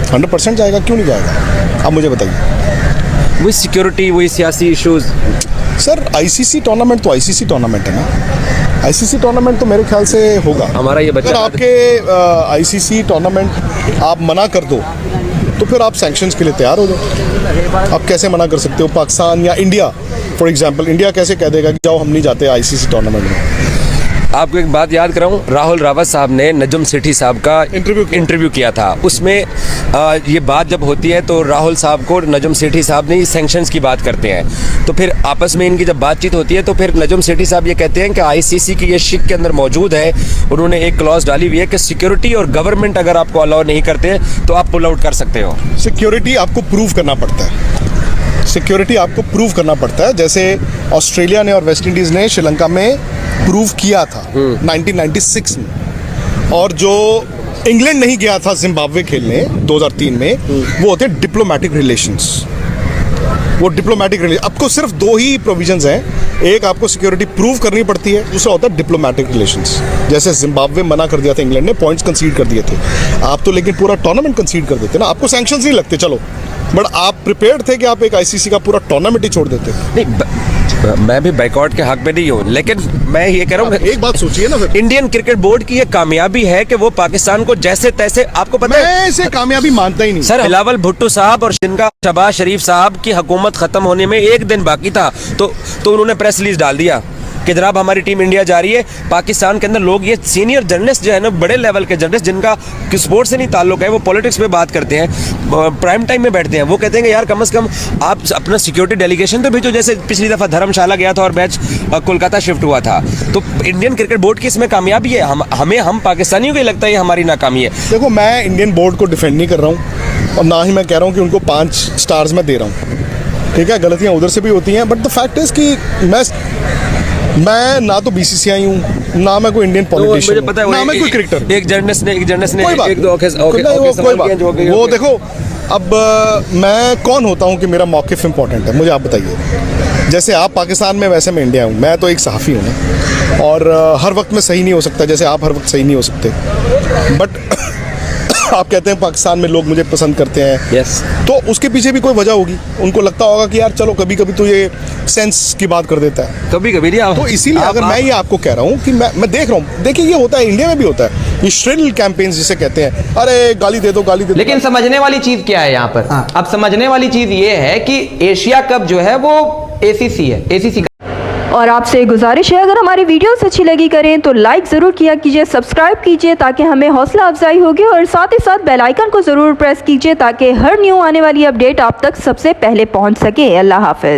100% जाएगा, क्यों नहीं जाएगा? आप मुझे बताइए। वही सिक्योरिटी, वही सियासी इश्यूज। सर आईसीसी टूर्नामेंट तो आईसीसी टूर्नामेंट है ना, आईसीसी टूर्नामेंट तो मेरे ख्याल से होगा। हमारा ये बच्चा अगर आपके आईसीसी टूर्नामेंट आप मना कर दो तो फिर आप सैंक्शंस के लिए तैयार हो जाओ। आप कैसे मना कर सकते हो? पाकिस्तान या इंडिया फॉर एग्जांपल, इंडिया कैसे कह देगा कि जाओ हम नहीं जाते आईसीसी टूर्नामेंट में? आपको एक बात याद कराऊं, राहुल रावत साहब ने नजम सेठी साहब का इंटरव्यू किया था। उसमें ये बात जब होती है तो राहुल साहब को नजम सेठी साहब ने सैंक्शंस की बात करते हैं। तो फिर आपस में इनकी जब बातचीत होती है तो फिर नजम सेठी साहब ये कहते हैं कि आईसीसी की ये शिक के अंदर मौजूद है। उन्होंने एक क्लॉज डाली हुई है कि सिक्योरिटी और गवर्नमेंट अगर आपको अलाउ नहीं करते तो आप पुल आउट कर सकते हो। सिक्योरिटी आपको प्रूव करना पड़ता है, सिक्योरिटी आपको प्रूव करना पड़ता है। जैसे ऑस्ट्रेलिया ने और वेस्ट इंडीज़ ने श्रीलंका में प्रूव किया था 1996 में, और जो इंग्लैंड नहीं गया था जिम्बाब्वे खेलने 2003 में, वो होते हैं डिप्लोमेटिक रिलेशंस। वो डिप्लोमेटिक रिलेशन, आपको सिर्फ दो ही प्रोविजंस हैं। एक आपको सिक्योरिटी प्रूव करनी पड़ती है, दूसरा होता है डिप्लोमेटिक रिलेशंस। जैसे जिम्बाब्वे मना कर दिया था इंग्लैंड ने, पॉइंट्स कंसीड कर दिए थे। आप तो लेकिन पूरा टूर्नामेंट कंसीड कर देते ना, आपको सैंक्शंस नहीं लगते चलो, बट आप प्रिपेयर्ड थे कि आप एक आईसीसी का पूरा टूर्नामेंट ही छोड़ देते। नहीं, मैं भी बाइकआउट के हक में नहीं हूँ, लेकिन मैं ये कह रहा हूँ, एक बात सोचिए ना, फिर इंडियन क्रिकेट बोर्ड की ये कामयाबी है कि वो पाकिस्तान को जैसे तैसे, आपको पता है, मैं इसे कामयाबी मानता ही नहीं सर। बिलावल भुट्टो साहब और जिनका शहबाज शरीफ साहब की हुकूमत खत्म होने में एक दिन बाकी था तो उन्होंने प्रेस रिलीज डाल दिया कि जनाब हमारी टीम इंडिया जा रही है। पाकिस्तान के अंदर लोग, ये सीनियर जर्नलिस्ट जो है ना, बड़े लेवल के जर्नलिस्ट जिनका स्पोर्ट्स से नहीं ताल्लुक है, वो पॉलिटिक्स में बात करते हैं, प्राइम टाइम में बैठते हैं, वो कहते हैं कि यार कम से कम आप अपना सिक्योरिटी डेलीगेशन तो भेजो। जैसे पिछली दफ़ा धर्मशाला गया था और मैच कोलकाता शिफ्ट हुआ था। तो इंडियन क्रिकेट बोर्ड की इसमें कामयाबी है। हम पाकिस्तानियों को लगता है ये हमारी नाकामी है। देखो, मैं इंडियन बोर्ड को डिफेंड नहीं कर रहा हूँ और ना ही मैं कह रहा हूँ कि उनको 5 स्टार्स में दे रहा हूँ, ठीक है? गलतियाँ उधर से भी होती हैं, बट द फैक्ट इज़ कि मैं ना तो बीसीसीआई हूँ, ना मैं कोई इंडियन पॉलिटिशियन हूँ, ना मैं कोई क्रिकेटर। एक जर्नलिस्ट ने वो देखो, अब मैं कौन होता हूँ कि मेरा मौक़िफ़ इम्पोर्टेंट है? मुझे आप बताइए। जैसे आप पाकिस्तान में, वैसे मैं इंडिया हूँ। मैं तो एक सहाफ़ी हूँ ना, और हर वक्त में सही नहीं हो सकता, जैसे आप हर वक्त सही नहीं हो सकते। बट आप कहते हैं पाकिस्तान में लोग मुझे पसंद करते हैं, yes. तो उसके पीछे भी कोई वजह होगी। उनको लगता होगा कि यार चलो कभी कभी तो ये सेंस की बात कर देता है, कभी कभी नहीं। तो इसीलिए अगर मैं ये आपको कह रहा हूँ कि मैं देख रहा हूँ, देखिए ये होता है, इंडिया में भी होता है, ये श्रिल कैंपेन्स जिसे कहते हैं, अरे गाली दे दो, गाली दे दो। लेकिन समझने वाली चीज क्या है यहाँ पर? अब समझने वाली चीज ये है कि एशिया कप जो है वो एसीसी है, एसीसी। और आपसे गुजारिश है, अगर हमारी वीडियोस अच्छी लगी करें तो लाइक ज़रूर किया कीजिए, सब्सक्राइब कीजिए ताकि हमें हौसला अफजाई होगी, और साथ ही साथ बेल आइकन को ज़रूर प्रेस कीजिए ताकि हर न्यू आने वाली अपडेट आप तक सबसे पहले पहुंच सके। अल्लाह हाफ़िज़।